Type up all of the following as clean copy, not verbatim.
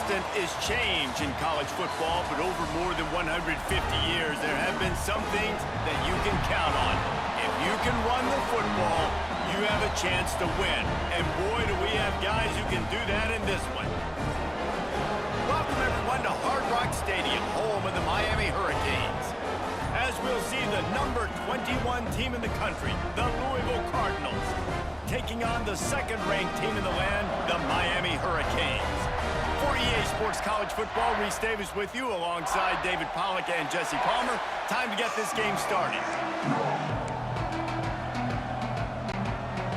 constant is change in college football, but over more than 150 years, there have been some things that you can count on. If you can run the football, you have a chance to win. And boy, do we have guys who can do that in this one. Welcome, everyone, to Hard Rock Stadium, home of the Miami Hurricanes. As we'll see the number 21 team in the country, the Louisville Cardinals, taking on the second-ranked team in the land, the Miami Hurricanes. For EA Sports College Football, Reese Davis with you alongside David Pollack and Jesse Palmer. Time to get this game started.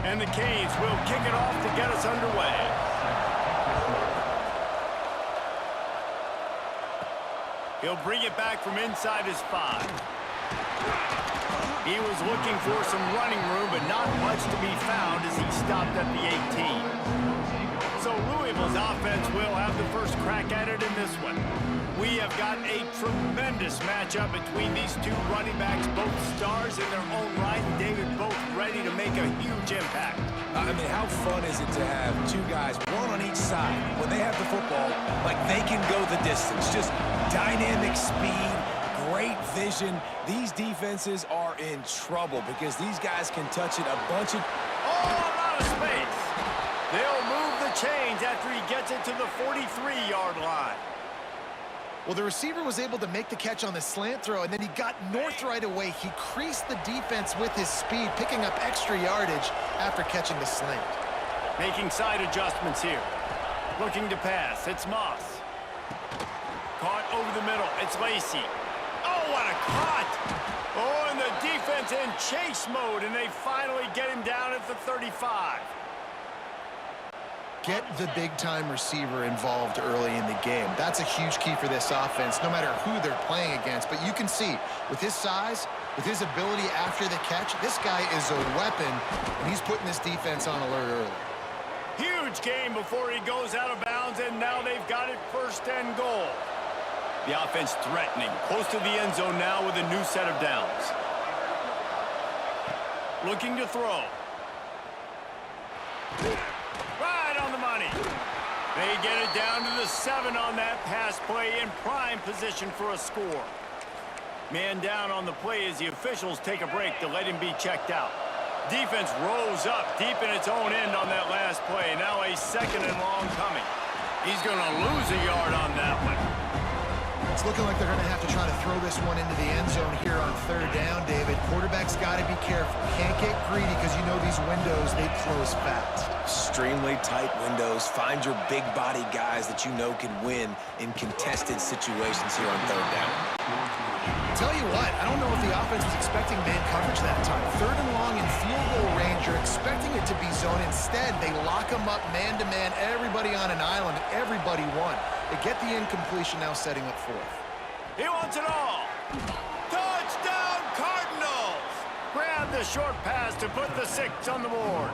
And the Canes will kick it off to get us underway. He'll bring it back from inside his 5. He was looking for some running room, but not much to be found as he stopped at the 18. So Louisville's offense will have the first crack at it in this one. We have got a tremendous matchup between these two running backs, both stars in their own right, and David, both ready to make a huge impact. I mean, how fun is it to have two guys, one on each side, when they have the football, like they can go the distance. Just dynamic speed, great vision. These defenses are in trouble because these guys can touch it a bunch of... Oh, a lot of space. They'll move the chains after he gets it to the 43-yard line. Well, the receiver was able to make the catch on the slant throw, and then he got north right away. He creased the defense with his speed, picking up extra yardage after catching the slant. Making side adjustments here. Looking to pass. It's Moss. Caught over the middle. It's Lacey. Oh, what a cut! Oh, and the defense in chase mode, and they finally get him down at the 35. Get the big-time receiver involved early in the game. That's a huge key for this offense, no matter who they're playing against. But you can see, with his size, with his ability after the catch, this guy is a weapon, and he's putting this defense on alert early. Huge game before he goes out of bounds, and now they've got it first and goal. The offense threatening, close to the end zone now with a new set of downs. Looking to throw. Right on the money. They get it down to the 7 on that pass play, in prime position for a score. Man down on the play as the officials take a break to let him be checked out. Defense rose up deep in its own end on that last play. Now a second and long coming. He's going to lose a yard on that one. It's looking like they're going to have to try to throw this one into the end zone here on third down, David. Quarterback's got to be careful. Can't get greedy because you know these windows, they close fast. Extremely tight windows. Find your big body guys that you know can win in contested situations here on third down. Tell you what, I don't know if the offense was expecting man coverage that time. Third and long in field goal range, you're expecting it to be zone. Instead, they lock them up man-to-man, everybody on an island, everybody won. They get the incompletion, now setting up fourth. He wants it all. Touchdown, Cardinals! Grab the short pass to put the 6 on the board.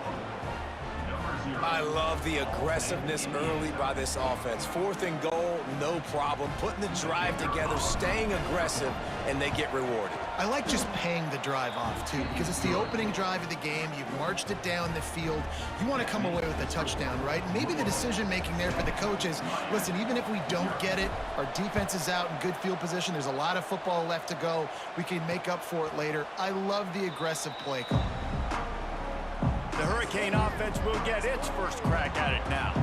I love the aggressiveness early by this offense. Fourth and goal, no problem. Putting the drive together, staying aggressive, and they get rewarded. I like just paying the drive off, too, because it's the opening drive of the game. You've marched it down the field. You want to come away with a touchdown, right? Maybe the decision-making there for the coaches, listen, even if we don't get it, our defense is out in good field position. There's a lot of football left to go. We can make up for it later. I love the aggressive play call. The Hurricane offense will get its first crack at it now.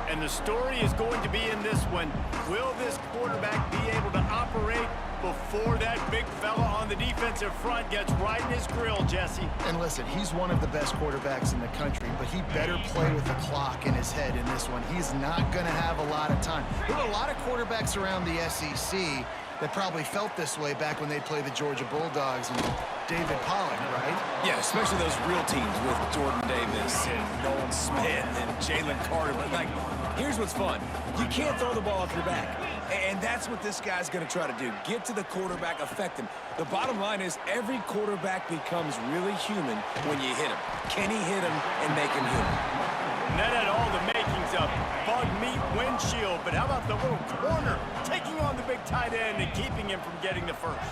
And the story is going to be in this one. Will this quarterback be able to operate before that big fella on the defensive front gets right in his grill, Jesse? And listen, he's one of the best quarterbacks in the country, but he better play with the clock in his head in this one. He's not going to have a lot of time. There were a lot of quarterbacks around the SEC that probably felt this way back when they played the Georgia Bulldogs and David Pollack, right? Yeah, especially those real teams with Jordan Davis and Nolan Smith and Jalen Carter. But, like, here's what's fun. You can't throw the ball off your back. And that's what this guy's going to try to do. Get to the quarterback, affect him. The bottom line is every quarterback becomes really human when you hit him. Can he hit him and make him human? And that had all the makings of bug meat windshield, but how about the little corner taking on the big tight end and keeping him from getting the first?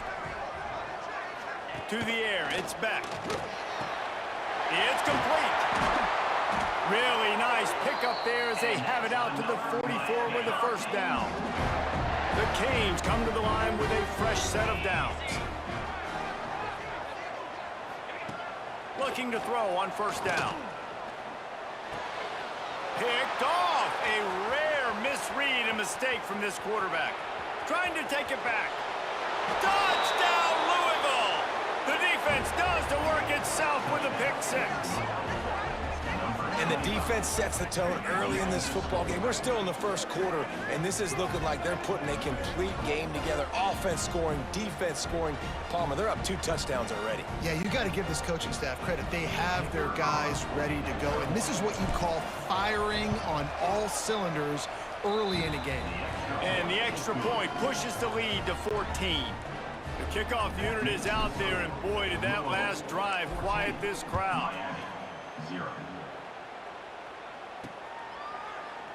To the air, it's back. It's complete. Really nice pickup there as they have it out to the 44 with a first down. The Canes come to the line with a fresh set of downs. Looking to throw on first down. Picked off. A rare misread and mistake from this quarterback. Trying to take it back. Touchdown, Louisville! The defense does the work itself with a pick six. And the defense sets the tone early in this football game. We're still in the first quarter, and this is looking like they're putting a complete game together. Offense scoring, defense scoring. Palmer, they're up 2 touchdowns already. Yeah, you got to give this coaching staff credit. They have their guys ready to go, and this is what you call firing on all cylinders early in a game. And the extra point pushes the lead to 14. The kickoff unit is out there, and boy, did that last drive quiet this crowd.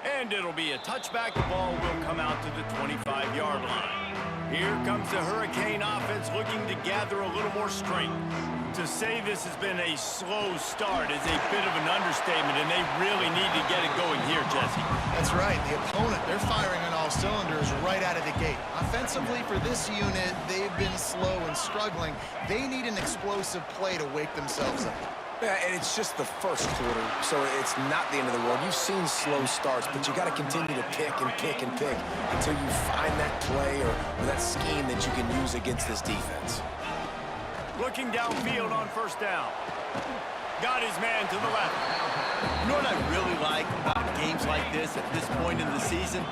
And it'll be a touchback. The ball will come out to the 25-yard line. Here comes the Hurricane offense looking to gather a little more strength. To say this has been a slow start is a bit of an understatement, and they really need to get it going here, Jesse. That's right. The opponent, they're firing on all cylinders right out of the gate. Offensively, for this unit, they've been slow and struggling. They need an explosive play to wake themselves up. Yeah, and it's just the first quarter, so it's not the end of the world. You've seen slow starts, but you got to continue to pick and pick and pick until you find that play or that scheme that you can use against this defense. Looking downfield on first down. Got his man to the left. You know what I really like about games like this at this point in the season?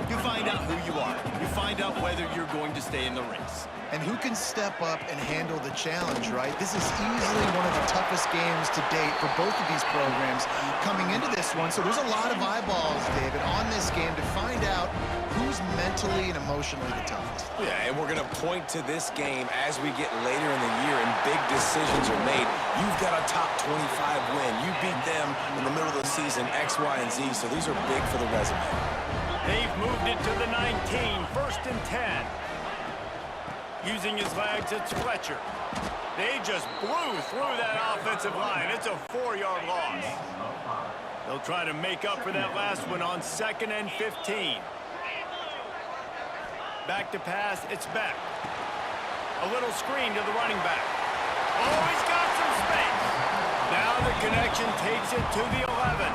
You find out who you are. You find out whether you're going to stay in the race. And who can step up and handle the challenge, right? This is easily one of the toughest games to date for both of these programs coming into this one. So there's a lot of eyeballs, David, on this game to find out who's mentally and emotionally the toughest. Yeah, and we're going to point to this game as we get later in the year and big decisions are made. You've got a top 25 win. You beat them in the middle of the season, X, Y, and Z, so these are big for the resume. They've moved it to the 19, first and 10. Using his legs, it's Fletcher. They just blew through that offensive line. It's a 4-yard loss. They'll try to make up for that last one on 2nd and 15. Back to pass, it's Beck. A little screen to the running back. Oh, he's got some space. Now the connection takes it to the 11.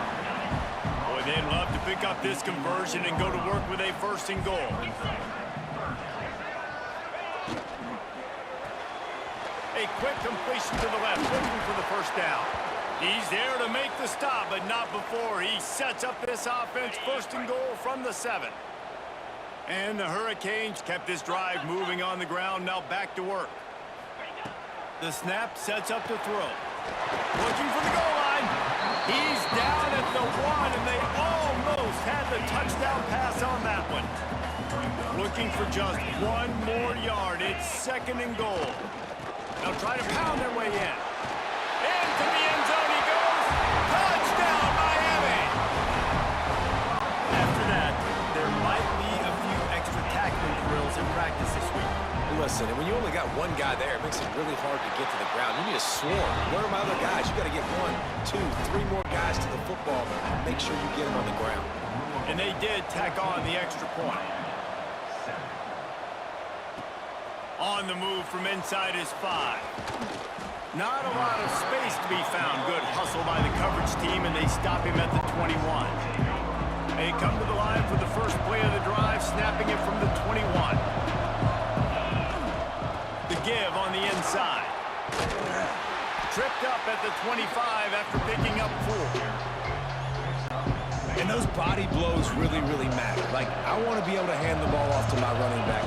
Boy, they'd love to pick up this conversion and go to work with a 1st and goal. A quick completion to the left, looking for the first down. He's there to make the stop, but not before he sets up this offense. 1st and goal from the 7. And the Hurricanes kept this drive moving on the ground, now back to work. The snap sets up to throw. Looking for the goal line. He's down at the 1, and they almost had the touchdown pass on that one. Looking for just 1 more yard. It's 2nd and goal. They'll try to pound their way in. Into the end zone he goes. Touchdown, Miami! After that, there might be a few extra tackling drills in practice this week. Listen, and when you only got one guy there, it makes it really hard to get to the ground. You need a swarm. Where are my other guys? You got to get 1, 2, 3 more guys to the football and make sure you get them on the ground. And they did tack on the extra point. On the move from inside his 5. Not a lot of space to be found. Good hustle by the coverage team, and they stop him at the 21. They come to the line for the first play of the drive, snapping it from the 21. The give on the inside. Tripped up at the 25 after picking up 4. And those body blows really, really matter. Like, I want to be able to hand the ball off to my running back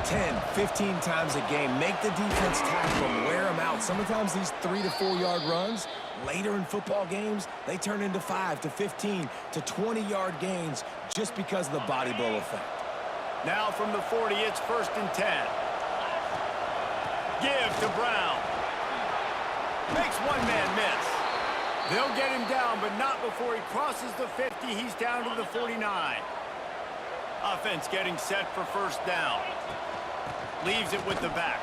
10, 15 times a game. Make the defense tackle them, wear them out. Sometimes these 3 to 4 yard runs, later in football games, they turn into 5 to 15 to 20-yard gains just because of the body blow effect. Now from the 40, it's 1st and 10. Give to Brown. Makes one man miss. They'll get him down, but not before he crosses the 50. He's down to the 49. Offense getting set for first down. Leaves it with the back.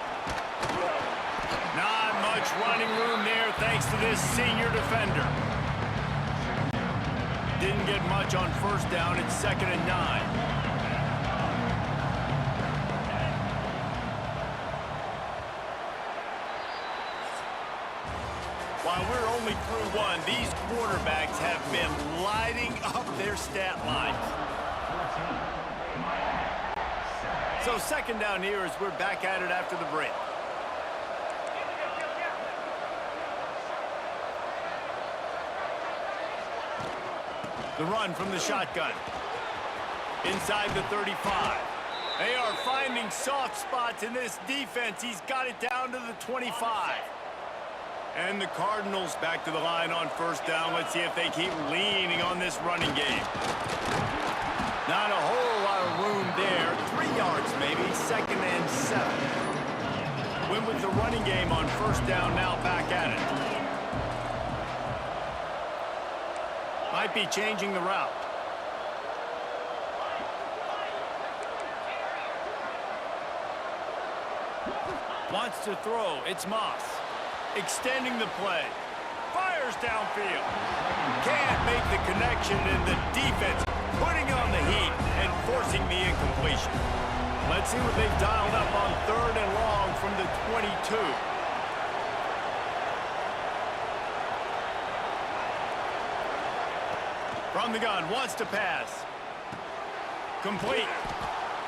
Not much running room there thanks to this senior defender. didn't get much on first down. It's 2nd and 9. While we're only through one, these quarterbacks have been lighting up their stat lines. So 2nd down here as we're back at it after the break. The run from the shotgun. Inside the 35. They are finding soft spots in this defense. He's got it down to the 25. And the Cardinals back to the line on first down. Let's see if they keep leaning on this running game. Not a whole lot of room there. 3 yards maybe, 2nd and 7. Went with the running game on first down, now back at it. Might be changing the route. Wants to throw. It's Moss. Extending the play. Fires downfield. Can't make the connection, and the defense putting on the heat and forcing the incompletion. Let's see what they've dialed up on 3rd and long from the 22. From the gun, wants to pass. Complete.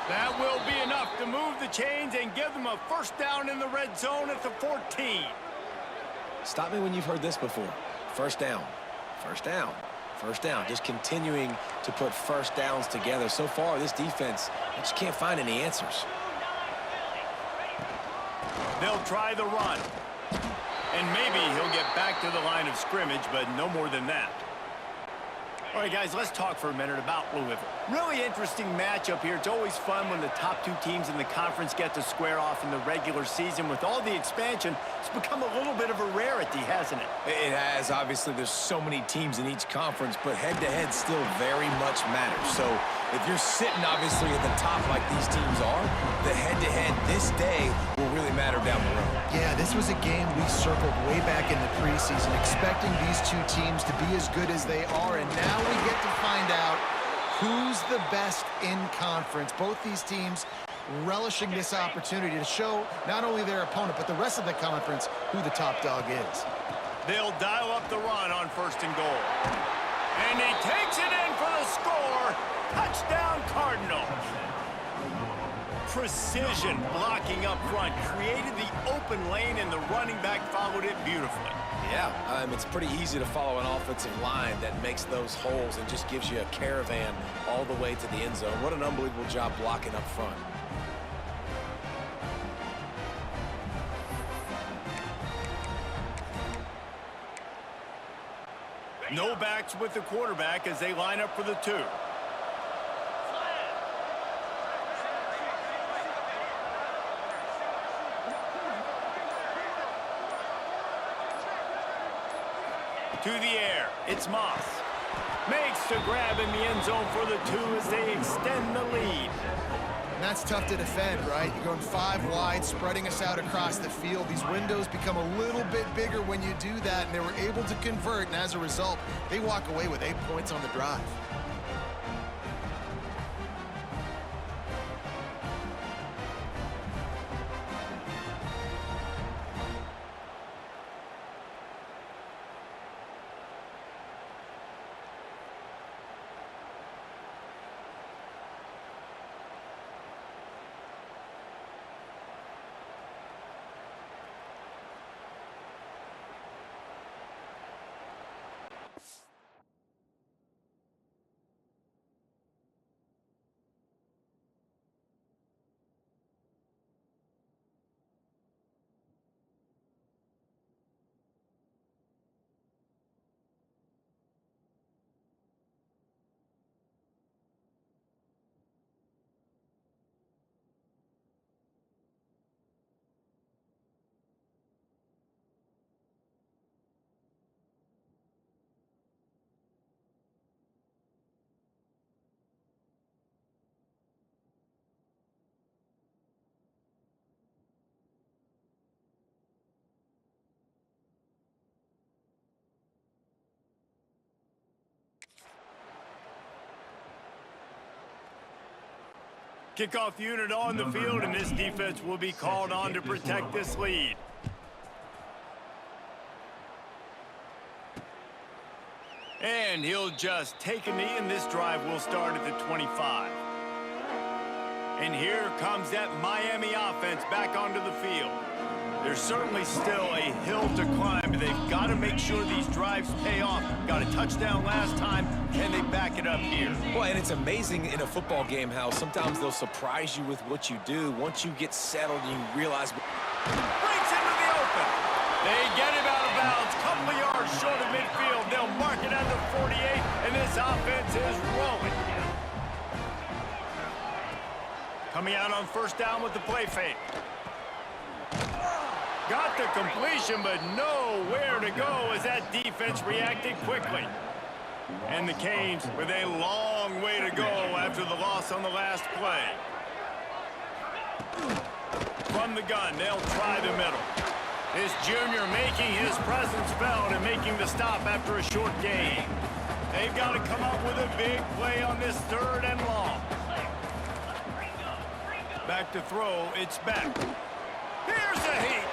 That will be enough to move the chains and give them a first down in the red zone at the 14. Stop me when you've heard this before. First down, first down, first down. Just continuing to put first downs together. So far, this defense just can't find any answers. They'll try the run. And maybe he'll get back to the line of scrimmage, but no more than that. All right, guys, let's talk for a minute about Louisville. Really interesting matchup here. It's always fun when the top 2 teams in the conference get to square off in the regular season. With all the expansion, it's become a little bit of a rarity, hasn't it? It has. Obviously, there's so many teams in each conference, but head-to-head still very much matters. So if you're sitting, obviously, at the top like these teams are, the head-to-head this day will really matter down the road. Yeah, this was a game we circled way back in the preseason, expecting these 2 teams to be as good as they are, and now we get to find out who's the best in conference. Both these teams relishing this opportunity to show not only their opponent, but the rest of the conference who the top dog is. They'll dial up the run on 1st and goal. And he takes it in for the score. Touchdown, Cardinals. Precision blocking up front created the open lane, and the running back followed it beautifully. Yeah, it's pretty easy to follow an offensive line that makes those holes and just gives you a caravan all the way to the end zone. What an unbelievable job blocking up front. No backs with the quarterback as they line up for the 2. To the air, it's Moss. Makes the grab in the end zone for the 2 as they extend the lead. And that's tough to defend, right? You're going 5 wide, spreading us out across the field. These windows become a little bit bigger when you do that, and they were able to convert, and as a result, they walk away with 8 points on the drive. Kickoff unit on the field, and this defense will be called on to protect this lead. And he'll just take a knee, and this drive will start at the 25. And here comes that Miami offense back onto the field. There's certainly still a hill to climb, but they've got to make sure these drives pay off. Got a touchdown last time. Can they back it up here? Well, and it's amazing in a football game how sometimes they'll surprise you with what you do. Once you get settled, you realize... Breaks into the open. They get him out of bounds. Couple of yards short of midfield. They'll mark it at the 48, and this offense is rolling. Coming out on first down with the play fake. Got the completion, but nowhere to go as that defense reacted quickly. And the Canes with a long way to go after the loss on the last play. From the gun, they'll try the middle. This junior making his presence felt and making the stop after a short gain. They've got to come up with a big play on this 3rd and long. Back to throw, it's back. Here's the heat.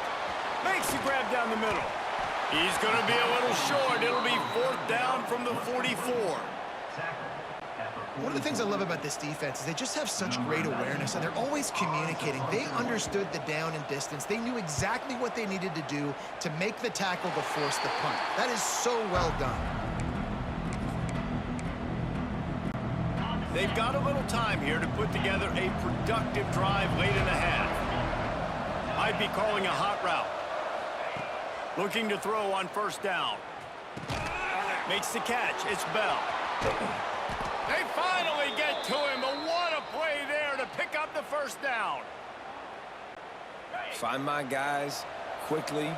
Makes the grab down the middle. He's going to be a little short. It'll be 4th down from the 44. One of the things I love about this defense is they just have such great awareness, and they're always communicating. They understood the down and distance. They knew exactly what they needed to do to make the tackle to force the punt. That is so well done. They've got a little time here to put together a productive drive late in the half. I'd be calling a hot route. Looking to throw on first down. Makes the catch. It's Bell. They finally get to him, but what a play there to pick up the first down. Find my guys quickly,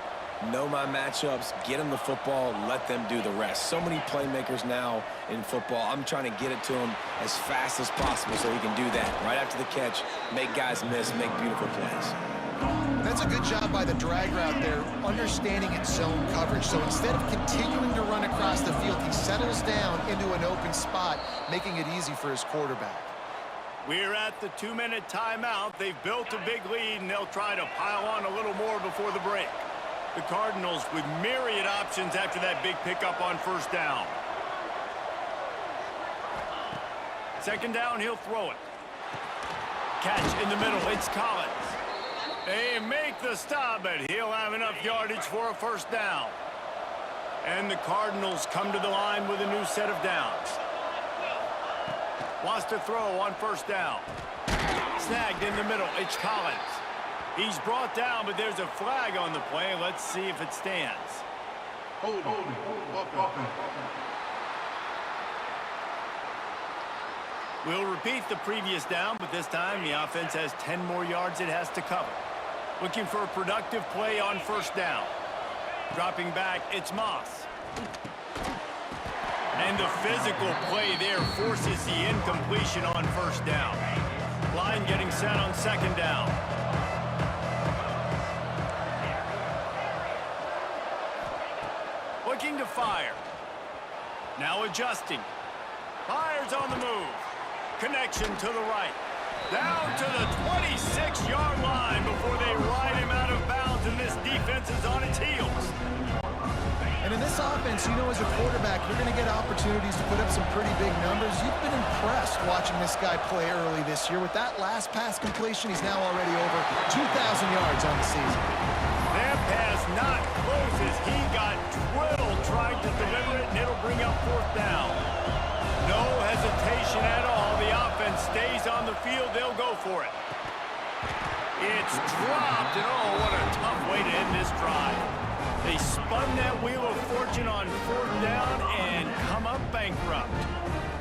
know my matchups, get them the football, let them do the rest. So many playmakers now in football. I'm trying to get it to him as fast as possible so he can do that. Right after the catch, make guys miss, make beautiful plays. That's a good job by the drag route there, understanding its zone coverage. So instead of continuing to run across the field, he settles down into an open spot, making it easy for his quarterback. We're at the 2-minute timeout. They've built a big lead, and they'll try to pile on a little more before the break. The Cardinals with myriad options after that big pickup on first down. 2nd down, he'll throw it. Catch in the middle, it's Collins. They make the stop, but he'll have enough yardage for a first down. And the Cardinals come to the line with a new set of downs. Wants to throw on first down. Snagged in the middle, it's Collins. He's brought down, but there's a flag on the play. Let's see if it stands. Hold. We'll repeat the previous down, but this time the offense has 10 more yards it has to cover. Looking for a productive play on first down. Dropping back, it's Moss. And the physical play there forces the incompletion on first down. Line getting set on 2nd down. Looking to fire. Now adjusting. Fires on the move. Connection to the right. Down to the 26-yard line before they ride him out of bounds, and this defense is on its heels. And in this offense, you know, as a quarterback, you're going to get opportunities to put up some pretty big numbers. You've been impressed watching this guy play early this year. With that last pass completion, he's now already over 2,000 yards on the season. That pass not closes. He got drilled trying to deliver it, and it'll bring up 4th down. No hesitation at all. The offense stays on the field. They'll go for it. It's dropped, and oh, what a tough way to end this drive. They spun that wheel of fortune on 4th down and come up bankrupt.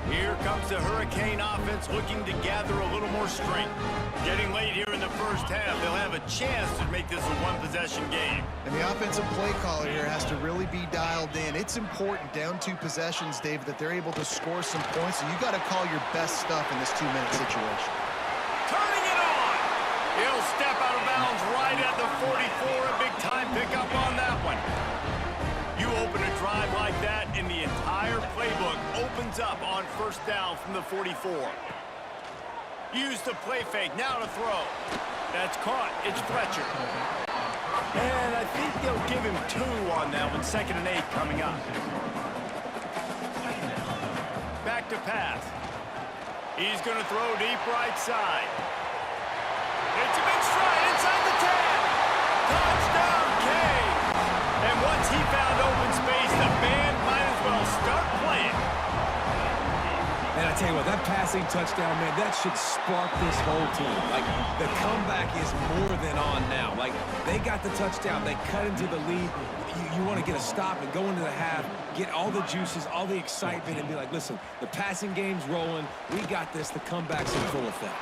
Here comes the Hurricane offense looking to gather a little more strength. Getting late here in the first half, they'll have a chance to make this a one-possession game. And the offensive play caller here has to really be dialed in. It's important, down 2 possessions, Dave, that they're able to score some points. So you got to call your best stuff in this 2-minute situation. Turning it on! He'll step out of bounds right at the 44. A big-time pickup on that one. You open a drive like that, and the entire playbook opens up on first down from the 44. Use the play fake. Now to throw. That's caught. It's Fletcher. And I think they'll give him 2 on that one. 2nd and 8 coming up. Back to pass. He's going to throw deep right side. It's a big stride inside the 10. Touchdown, Canes. And once he found open space, the band might as well start playing. And I tell you what, that passing touchdown, man, that should spark this whole team. Like, the comeback is more than on now. Like, they got the touchdown. They cut into the lead. You want to get a stop and go into the half, get all the juices, all the excitement, and be like, listen, the passing game's rolling. We got this. The comeback's in full effect.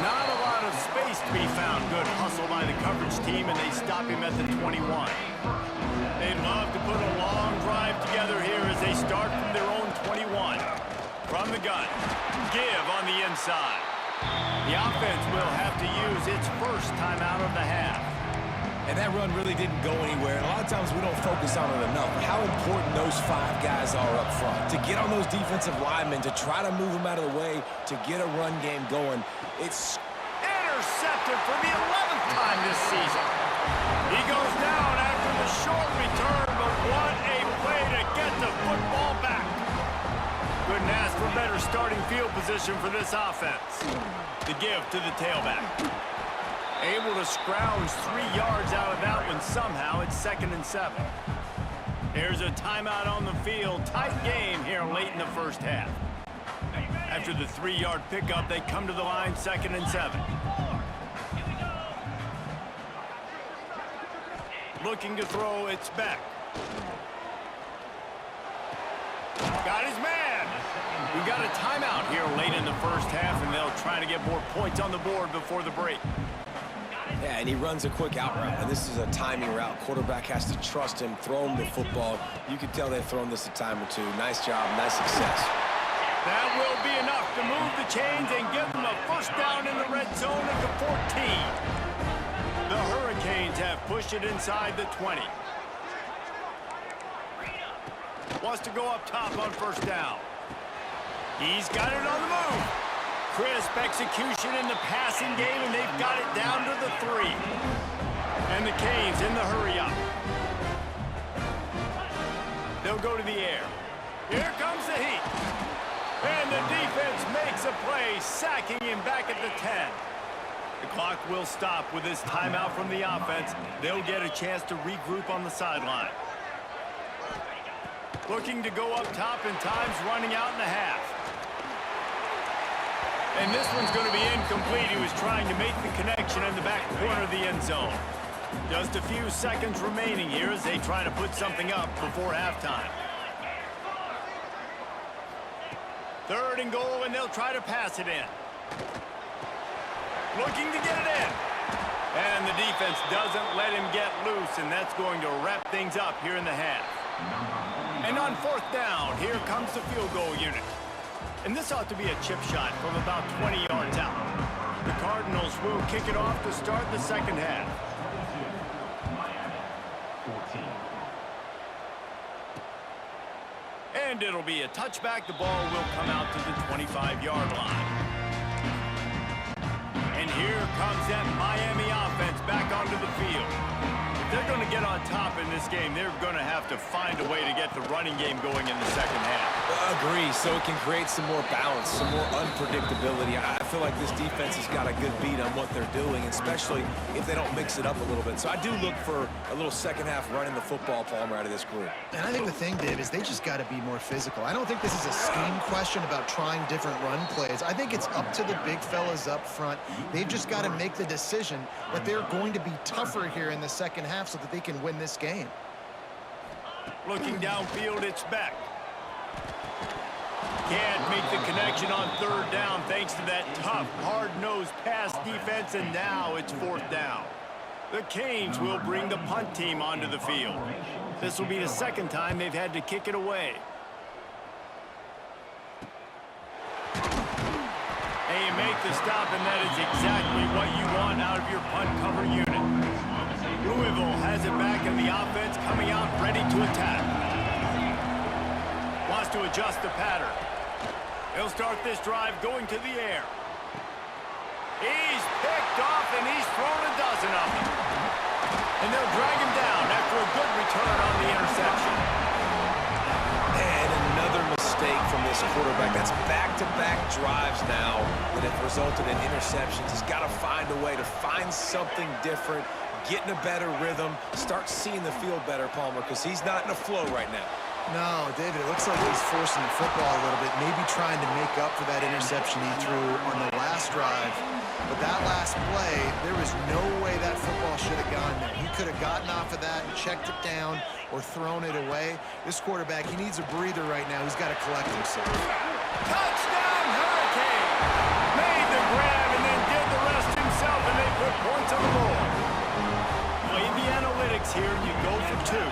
Not a lot of space to be found. Good hustle by the coverage team, and they stop him at the 21. They'd love to put a long drive together here as they start from their own 21. From the gun, give on the inside. The offense will have to use its first timeout of the half. And that run really didn't go anywhere. And a lot of times we don't focus on it enough. But how important those 5 guys are up front. To get on those defensive linemen, to try to move them out of the way, to get a run game going. It's intercepted for the 11th time this season. He goes down after the short return, but what a play to get the football back. Couldn't ask for better starting field position for this offense. The give to the tailback. Able to scrounge 3 yards out of that one somehow. It's 2nd and 7. There's a timeout on the field. Tight game here late in the first half. After the 3-yard pickup, they come to the line, 2nd and 7. Looking to throw, it's back. Got his man. We got a timeout here late in the first half, and they'll try to get more points on the board before the break. Yeah, and he runs a quick out route, and this is a timing route. Quarterback has to trust him, throw him the football. You can tell they've thrown this a time or 2. Nice job, nice success. That will be enough to move the chains and give them a first down in the red zone at the 14. The Hurricanes have pushed it inside the 20. Wants to go up top on first down. He's got it on the move. Crisp execution in the passing game, and they've got it down to the 3. And the Canes in the hurry up. They'll go to the air. Here comes the heat. And the defense makes a play, sacking him back at the 10. The clock will stop with this timeout from the offense. They'll get a chance to regroup on the sideline. Looking to go up top, and time's running out in the half. And this one's going to be incomplete. He was trying to make the connection in the back corner of the end zone. Just a few seconds remaining here as they try to put something up before halftime. 3rd and goal, and they'll try to pass it in. Looking to get it in. And the defense doesn't let him get loose, and that's going to wrap things up here in the half. And on 4th down, here comes the field goal unit. And this ought to be a chip shot from about 20 yards out. The Cardinals will kick it off to start the second half. And it'll be a touchback. The ball will come out to the 25-yard line. And here comes that Miami offense back onto the field. If they're going to get on top in this game, they're going to have to find a way to get the running game going in the second half. Agree, so it can create some more balance, some more unpredictability. I feel like this defense has got a good beat on what they're doing, especially if they don't mix it up a little bit. So I do look for a little second half running the football, Palmer, out of this group. And I think the thing, Dave, is they just got to be more physical. I don't think this is a scheme question about trying different run plays. I think it's up to the big fellas up front. They've just got to make the decision that they're going to be tougher here in the second half so that they can win this game. Looking downfield, it's back. Can't make the connection on 3rd down thanks to that tough, hard-nosed pass defense, and now it's 4th down. The Canes will bring the punt team onto the field. This will be the 2nd time they've had to kick it away. And you make the stop, and that is exactly what you want out of your punt cover unit. Louisville has it back, and the offense coming out ready to attack. Wants to adjust the pattern. He'll start this drive going to the air. good return on the interception. And another mistake from this quarterback. That's back-to-back drives now that have resulted in interceptions. He's got to find a way to find something different, get in a better rhythm, start seeing the field better, Palmer, because he's not in a flow right now. No, David, it looks like he's forcing the football a little bit, maybe trying to make up for that interception he threw on the last drive. But that last play, there was no way that football should have gone there. He could have gotten off of that and checked it down or thrown it away. This quarterback, he needs a breather right now. He's got to collect himself. Touchdown, Hurricane! Made the grab and then did the rest himself, and they put points on the board. Play the analytics here, and you go for two.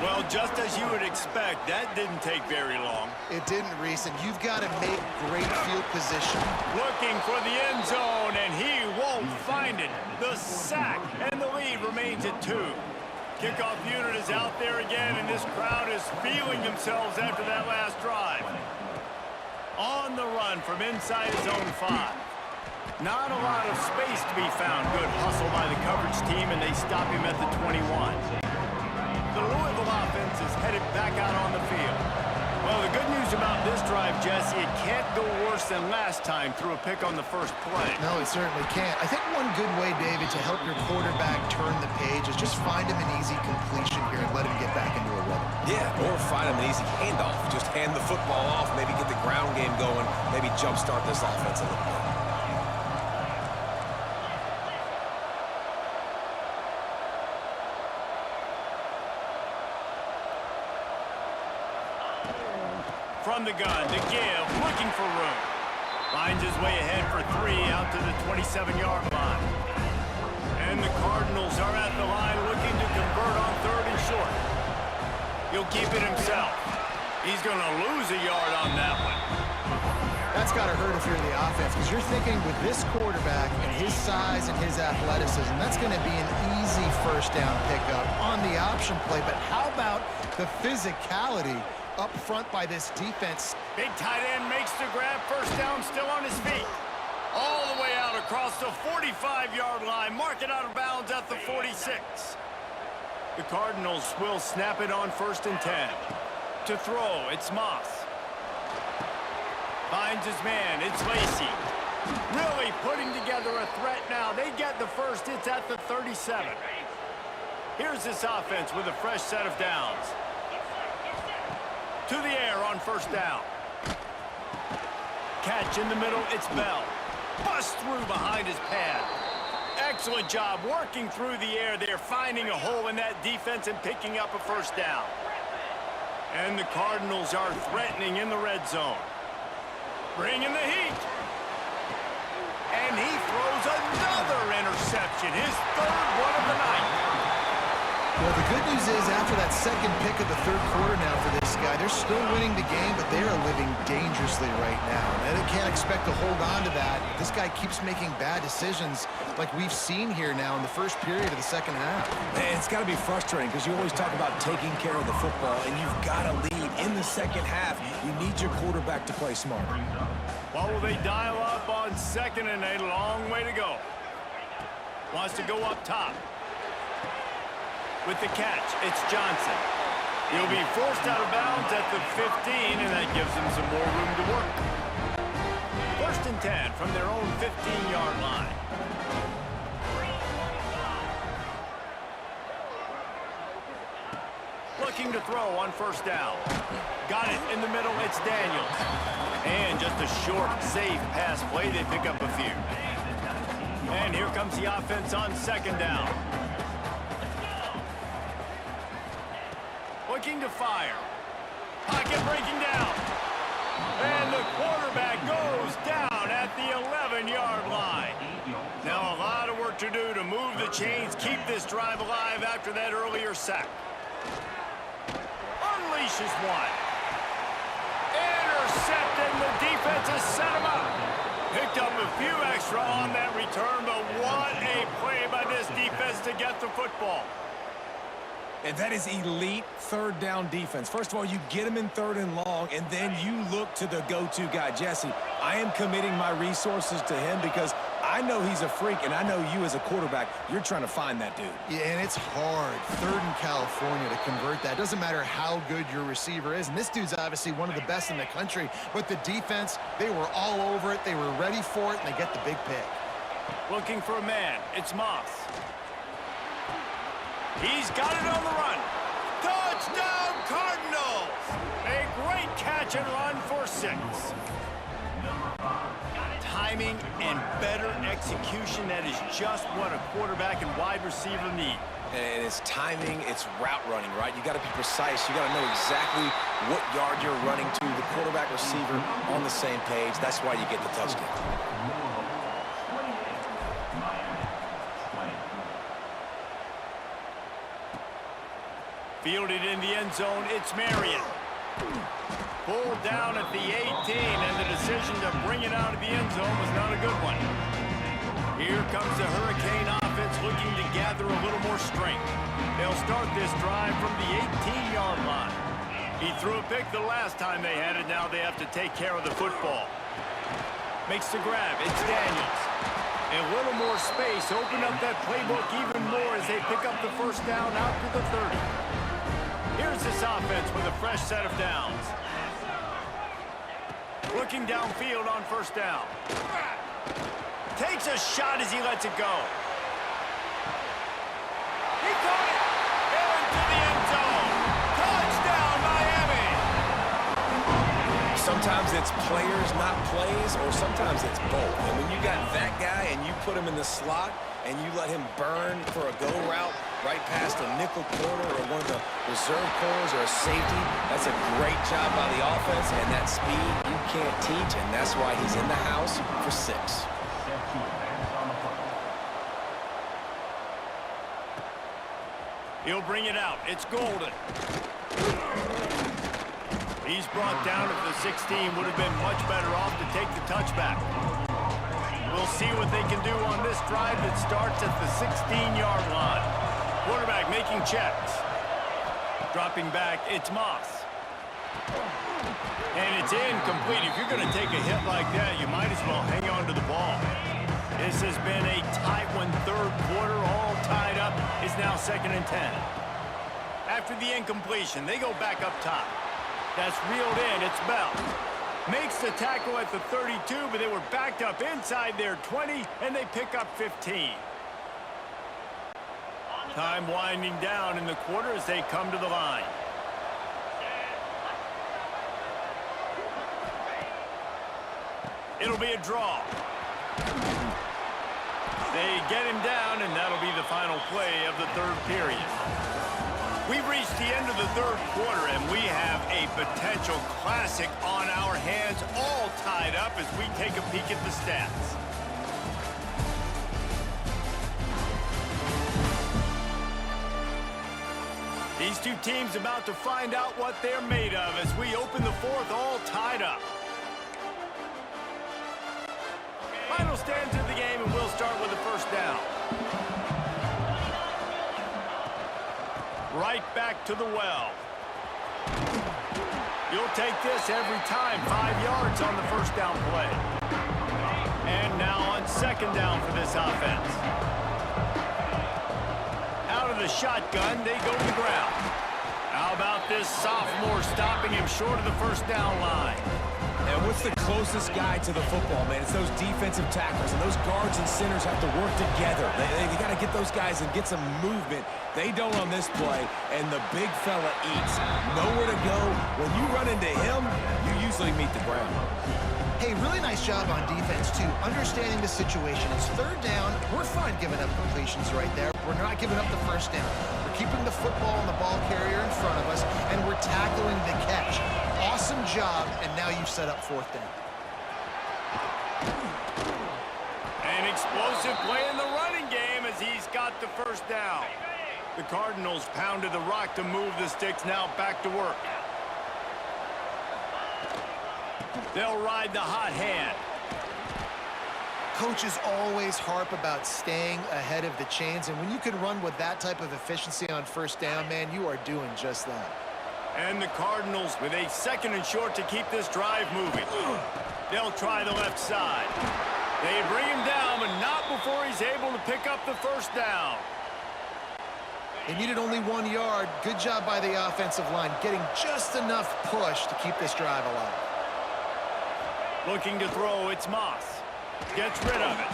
Well, just as you would expect, that didn't take very long. It didn't, Reese, and you've got to make great field position. Looking for the end zone, and he won't find it. The sack, and the lead remains at 2. Kickoff unit is out there again, and this crowd is feeling themselves after that last drive. On the run from inside his own 5. Not a lot of space to be found. Good hustle by the coverage team, and they stop him at the 21. The Louisville offense is headed back out on the field. Well, the good news about this drive, Jesse, it can't go worse than last time through a pick on the first play. No, it certainly can't. I think one good way, David, to help your quarterback turn the page is just find him an easy completion here and let him get back into a rhythm. Yeah, or find him an easy handoff. Just hand the football off, maybe get the ground game going, maybe jumpstart this offense a little bit. From the gun, to give, looking for room. Finds his way ahead for 3 out to the 27-yard line. And the Cardinals are at the line looking to convert on 3rd and short. He'll keep it himself. He's going to lose a yard on that one. That's got to hurt if you're the offense, because you're thinking with this quarterback and his size and his athleticism, that's going to be an easy first down pickup on the option play. But how about the physicality up front by this defense? Big tight end makes the grab, first down, still on his feet. All the way out across the 45-yard line, mark it out of bounds at the 46. The Cardinals will snap it on 1st and 10. To throw, it's Moss. Finds his man, it's Lacey. Really putting together a threat now. They get the first, it's at the 37. Here's this offense with a fresh set of downs. To the air on first down. Catch in the middle, it's Bell. Bust through behind his pad. Excellent job working through the air there, finding a hole in that defense and picking up a first down. And the Cardinals are threatening in the red zone. Bringing the heat. And he throws another interception, his 3rd one of the night. Well, the good news is after that second pick of the 3rd quarter now for this guy, they're still winning the game, but they are living dangerously right now. And they can't expect to hold on to that. This guy keeps making bad decisions like we've seen here now in the first period of the second half. And it's got to be frustrating because you always talk about taking care of the football, and you've got to lead in the second half. You need your quarterback to play smart. Well, will they dial up on 2nd and 8? Long way to go. Wants to go up top. With the catch, it's Johnson. He'll be forced out of bounds at the 15, and that gives him some more room to work. 1st and 10 from their own 15-yard line. Looking to throw on first down. Got it in the middle, it's Daniels. And just a short, safe pass play, they pick up a few. And here comes the offense on 2nd down. Looking to fire. Pocket breaking down. And the quarterback goes down at the 11-yard line. Now a lot of work to do to move the chains, keep this drive alive after that earlier sack. Unleashes one. Intercepted, and the defense has set him up. Picked up a few extra on that return, but what a play by this defense to get the football. And that is elite 3rd down defense. First of all, you get him in 3rd and long, and then you look to the go-to guy, Jesse. I am committing my resources to him because I know he's a freak, and I know you as a quarterback, you're trying to find that dude. Yeah, and it's hard, 3rd in California, to convert that. Doesn't matter how good your receiver is, and this dude's obviously one of the best in the country, but the defense, they were all over it, they were ready for it, and they get the big pick. Looking for a man. It's Moss. He's got it on the run. Touchdown, Cardinals! A great catch and run for 6. Timing and better execution, that is just what a quarterback and wide receiver need. And it's timing, it's route running, right? You got to be precise. You got to know exactly what yard you're running to. The quarterback receiver on the same page. That's why you get the touchdown. Fielded in the end zone, it's Marion. Pulled down at the 18, and the decision to bring it out of the end zone was not a good one. Here comes the Hurricane offense looking to gather a little more strength. They'll start this drive from the 18-yard line. He threw a pick the last time they had it. Now they have to take care of the football. Makes the grab. It's Daniels. A little more space. Open up that playbook even more as they pick up the first down out to the 30. Here's this offense with a fresh set of downs. Looking downfield on first down. Takes a shot as he lets it go. He caught it! Into the end zone! Touchdown, Miami! Sometimes it's players, not plays, or sometimes it's both. And when you got that guy and you put him in the slot and you let him burn for a go route right past a nickel corner or one of the reserve corners or a safety, that's a great job by the offense, and that speed you can't teach, and that's why he's in the house for 6. He'll bring it out. It's Golden. He's brought down at the 16. Would have been much better off to take the touchback. We'll see what they can do on this drive that starts at the 16-yard line. Quarterback making checks. Dropping back, it's Moss. And it's incomplete. If you're going to take a hit like that, you might as well hang on to the ball. This has been a tight one, 3rd quarter, all tied up. It's now 2nd and 10. After the incompletion, they go back up top. That's reeled in. It's Bell. Makes the tackle at the 32, but they were backed up inside their 20, and they pick up 15. Time winding down in the quarter as they come to the line. It'll be a draw. They get him down, and that'll be the final play of the 3rd period. We've reached the end of the 3rd quarter, and we have a potential classic on our hands, all tied up as we take a peek at the stats. These two teams about to find out what they're made of as we open the 4th, all tied up. Final stands of the game, and we'll start with the first down. Right back to the well. You'll take this every time. 5 yards on the first down play. And now on 2nd down for this offense. Out of the shotgun, they go to the ground. How about this sophomore stopping him short of the first down line? And what's the closest guy to the football, man? It's those defensive tackles, and those guards and centers have to work together. They got to get those guys and get some movement. They don't on this play, and the big fella eats. Nowhere to go. When you run into him, you usually meet the ground. Hey, really nice job on defense, too. Understanding the situation. It's 3rd down. We're fine giving up completions right there. We're not giving up the first down. We're keeping the football and the ball carrier in front of us, and we're tackling the catch. Awesome job, and now you've set up 4th down. An explosive play in the running game as he's got the first down. The Cardinals pounded the rock to move the sticks, now back to work. They'll ride the hot hand. Coaches always harp about staying ahead of the chains, and when you can run with that type of efficiency on first down, man, you are doing just that. And the Cardinals with a 2nd and short to keep this drive moving. They'll try the left side. They bring him down, but not before he's able to pick up the first down. They needed only 1 yard. Good job by the offensive line, getting just enough push to keep this drive alive. Looking to throw, it's Moss. Gets rid of it.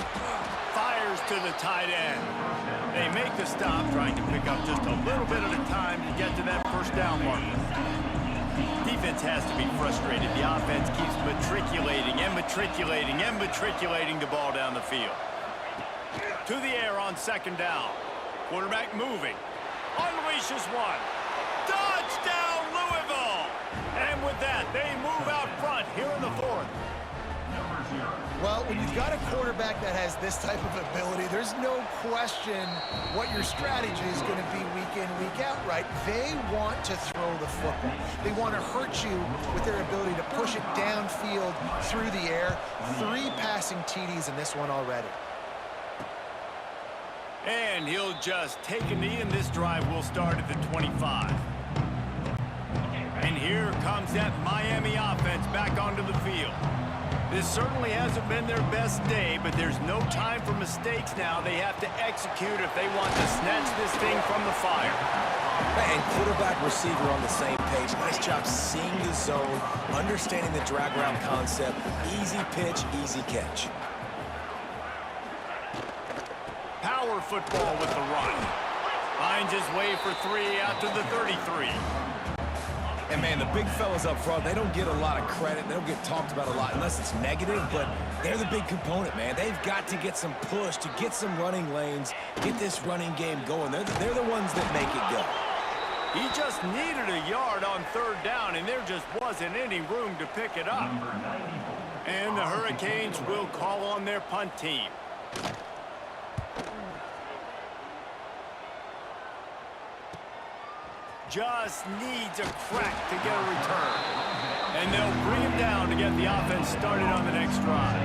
Fires to the tight end. They make the stop, trying to pick up just a little bit at a time to get to that first down marker. Defense has to be frustrated. The offense keeps matriculating and matriculating and matriculating the ball down the field. To the air on second down. Quarterback moving. Unleashes one. Touchdown, Louisville! And with that, they move out front here in the fourth. Well, when you've got a quarterback that has this type of ability, there's no question what your strategy is going to be week in, week out, right? They want to throw the football. They want to hurt you with their ability to push it downfield through the air. 3 passing TDs in this one already. And he'll just take a knee, and this drive will start at the 25. And here comes that Miami offense back onto the field. This certainly hasn't been their best day, but there's no time for mistakes now. They have to execute if they want to snatch this thing from the fire. And quarterback, receiver on the same page. Nice job seeing the zone, understanding the drag route concept. Easy pitch, easy catch. Power football with the run. Finds his way for 3 out to the 33. And, man, the big fellas up front, they don't get a lot of credit. They don't get talked about a lot unless it's negative, but they're the big component, man. They've got to get some push, to get some running lanes, get this running game going. They're the ones that make it go. He just needed a yard on third down, and there just wasn't any room to pick it up. And the Hurricanes will call on their punt team. Just needs a crack to get a return. And they'll bring him down to get the offense started on the next drive.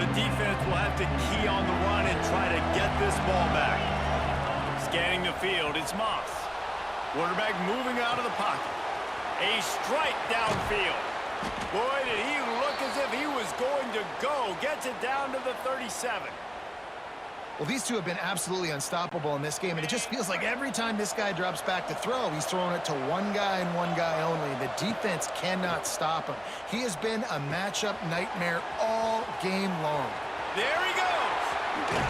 The defense will have to key on the run and try to get this ball back. Scanning the field, it's Moss. Quarterback moving out of the pocket. A strike downfield. Boy, did he look as if he was going to go. Gets it down to the 37. Well, these two have been absolutely unstoppable in this game, and it just feels like every time this guy drops back to throw, he's throwing it to one guy and one guy only. The defense cannot stop him. He has been a matchup nightmare all game long. There he goes.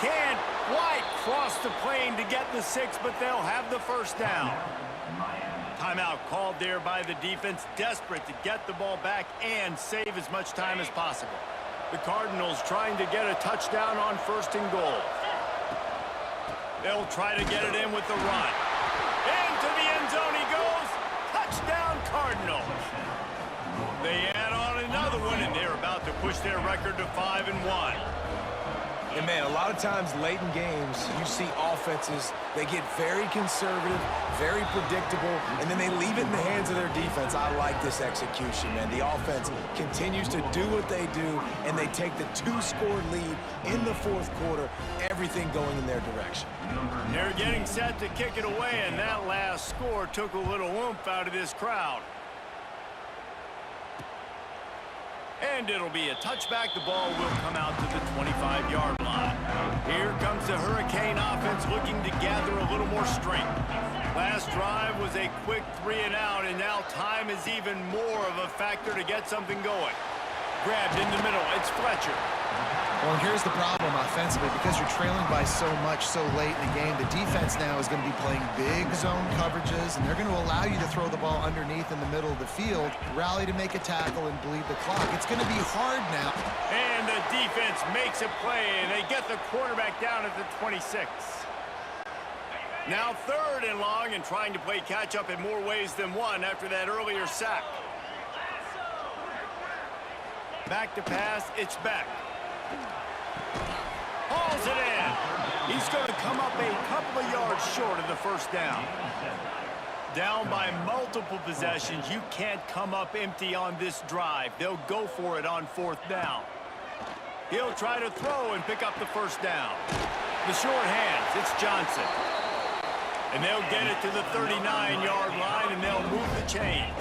Can't quite cross the plane to get the 6, but they'll have the first down. Timeout called there by the defense, desperate to get the ball back and save as much time as possible. The Cardinals trying to get a touchdown on first and goal. They'll try to get it in with the run. Into the end zone he goes. Touchdown Cardinals. They add on another one, and they're about to push their record to 5-1. And, man, a lot of times late in games, you see offenses, they get very conservative, very predictable, and then they leave it in the hands of their defense. I like this execution, man. The offense continues to do what they do, and they take the 2-score lead in the fourth quarter, everything going in their direction. They're getting set to kick it away, and that last score took a little oomph out of this crowd. And it'll be a touchback. The ball will come out to the 25-yard line. Here comes the Hurricane offense looking to gather a little more strength. Last drive was a quick 3-and-out, and now time is even more of a factor to get something going. Grabbed in the middle. It's Fletcher. Well, and here's the problem offensively. Because you're trailing by so much so late in the game, the defense now is going to be playing big zone coverages, and they're going to allow you to throw the ball underneath in the middle of the field, rally to make a tackle, and bleed the clock. It's going to be hard now. And the defense makes a play, and they get the quarterback down at the 26. Now 3rd and long, and trying to play catch-up in more ways than one after that earlier sack. Back to pass, it's Beck. Hauls it in. He's going to come up a couple of yards short of the first down. Down by multiple possessions. You can't come up empty on this drive. They'll go for it on 4th down. He'll try to throw and pick up the first down. The short hands, it's Johnson. And they'll get it to the 39-yard line, and they'll move the chains.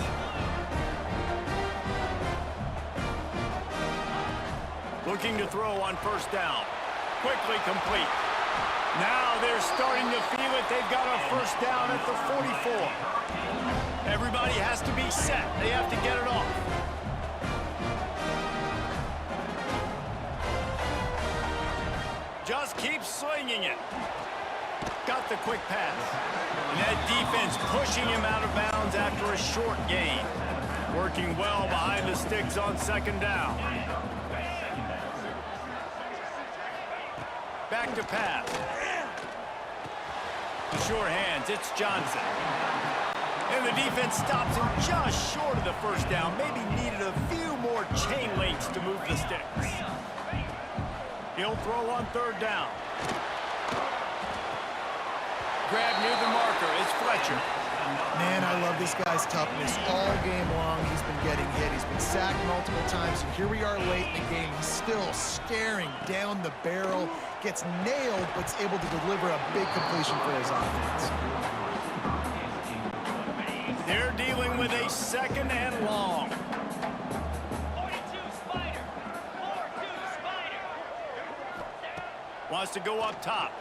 Looking to throw on first down. Quickly complete. Now they're starting to feel it. They've got a first down at the 44. Everybody has to be set. They have to get it off. Just keep slinging it. Got the quick pass. And that defense pushing him out of bounds after a short gain. Working well behind the sticks on second down. Back to pass. The short hands, it's Johnson. And the defense stops him just short of the first down. Maybe needed a few more chain links to move the sticks. He'll throw on third down. Grab near the marker, it's Fletcher. Man, I love this guy's toughness. All game long, he's been getting hit. He's been sacked multiple times, and here we are late in the game. He's still staring down the barrel, gets nailed, but's able to deliver a big completion for his offense. They're dealing with a second and long. 42 Spider. 42 Spider. Wants to go up top.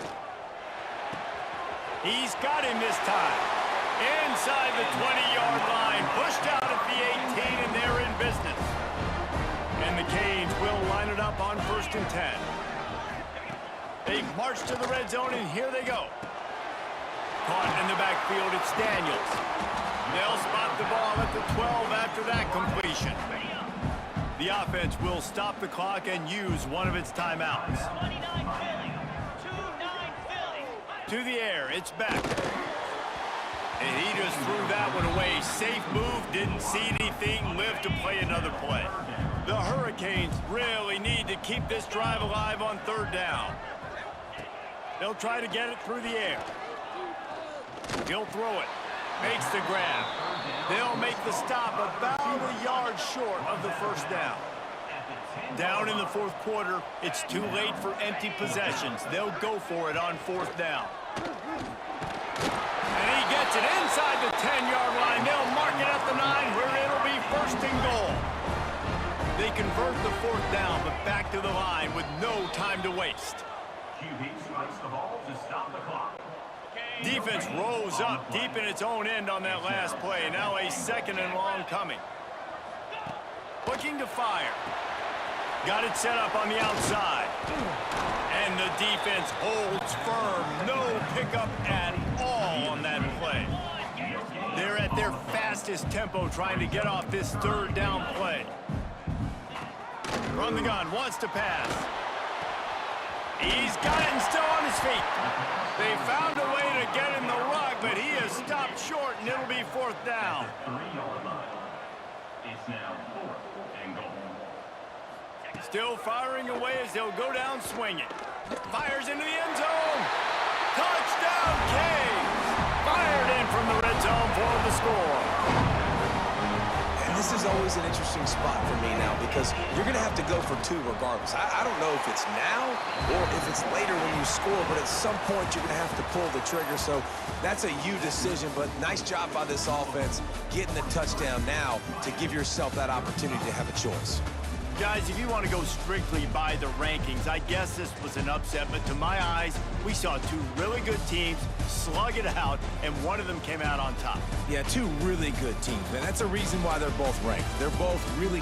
He's got him this time. Inside the 20-yard line. Pushed out at the 18, and they're in business. And the Canes will line it up on 1st and 10. They march to the red zone, and here they go. Caught in the backfield, it's Daniels. They'll spot the ball at the 12 after that completion. The offense will stop the clock and use one of its timeouts. 29 Philly. 2-9 Philly. To the air, it's back. And he just threw that one away. Safe move, didn't see anything, lived to play another play. The Hurricanes really need to keep this drive alive on third down. They'll try to get it through the air. He'll throw it. Makes the grab. They'll make the stop about a yard short of the first down. Down in the fourth quarter, it's too late for empty possessions. They'll go for it on fourth down. And he gets it inside the 10-yard line. They'll mark it at the 9 where it'll be first and goal. They convert the fourth down, but back to the line with no time to waste. QB strikes the ball to stop the clock. Defense rose up deep in its own end on that last play. Now a second and long coming. Looking to fire. Got it set up on the outside. And the defense holds firm. No pickup at all on that play. They're at their fastest tempo trying to get off this third down play. Run the gun, wants to pass. He's got it and still on his feet. They found a way to get in the rug, but he has stopped short, and it'll be fourth down. 3-yard line. It's now 4th and goal. Still firing away as they'll go down swinging. Fires into the end zone. Touchdown, Canes! Fired in from the red zone for the score. And this is always an interesting spot for me now because you're going to have to go for two regardless. I don't know if it's now or if it's later when you score, but at some point you're going to have to pull the trigger. So that's a you decision, but nice job by this offense getting the touchdown now to give yourself that opportunity to have a choice. Guys, if you want to go strictly by the rankings, I guess this was an upset, but to my eyes, we saw two really good teams slug it out, and one of them came out on top. Yeah, two really good teams, man. That's a reason why they're both ranked. They're both really